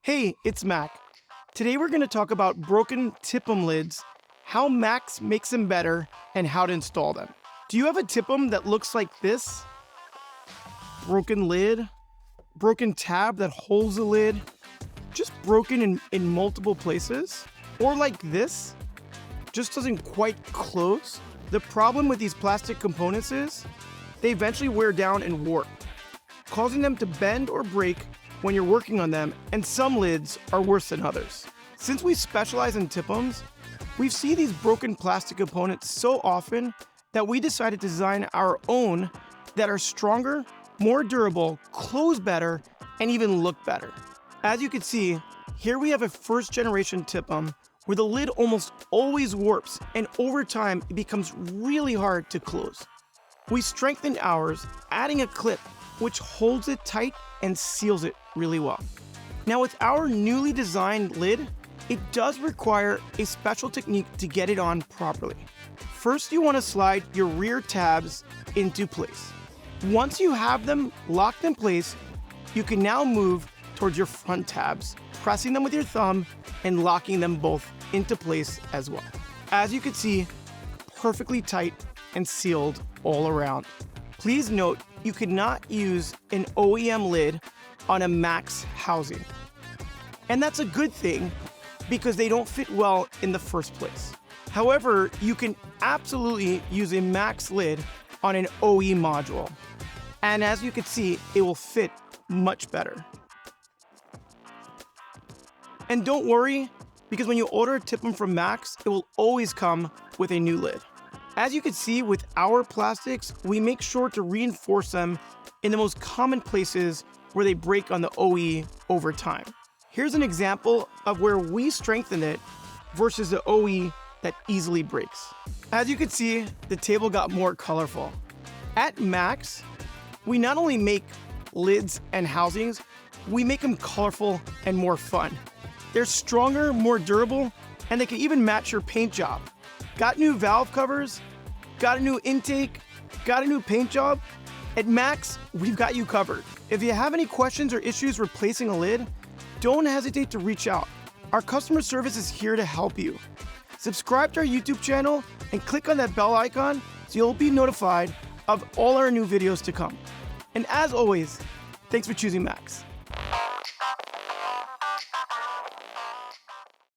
Hey, it's Mac. Today we're going to talk about broken TIPM lids, how Max makes them better, and how to install them. Do you have a TIPM that looks like this? Broken lid, broken tab that holds the lid, just broken in multiple places? Or like this, just doesn't quite close? The problem with these plastic components is they eventually wear down and warp, causing them to bend or break when you're working on them, and some lids are worse than others. Since we specialize in TIPMs, we've seen these broken plastic components so often that we decided to design our own that are stronger, more durable, close better, and even look better. As you can see, here we have a first generation TIPM where the lid almost always warps, and over time it becomes really hard to close. We strengthened ours, adding a clip which holds it tight and seals it really well. Now with our newly designed lid, it does require a special technique to get it on properly. First, you want to slide your rear tabs into place. Once you have them locked in place, you can now move towards your front tabs, pressing them with your thumb and locking them both into place as well. As you can see, perfectly tight and sealed all around. Please note, you cannot use an OEM lid on a Max housing. And that's a good thing because they don't fit well in the first place. However, you can absolutely use a Max lid on an OE module. And as you can see, it will fit much better. And don't worry, because when you order a TIPM from Max, it will always come with a new lid. As you can see with our plastics, we make sure to reinforce them in the most common places where they break on the OE over time. Here's an example of where we strengthen it versus the OE that easily breaks. As you can see, the table got more colorful. At Max, we not only make lids and housings, we make them colorful and more fun. They're stronger, more durable, and they can even match your paint job. Got new valve covers? Got a new intake? Got a new paint job? At Max, we've got you covered. If you have any questions or issues replacing a lid, don't hesitate to reach out. Our customer service is here to help you. Subscribe to our YouTube channel and click on that bell icon so you'll be notified of all our new videos to come. And as always, thanks for choosing Max.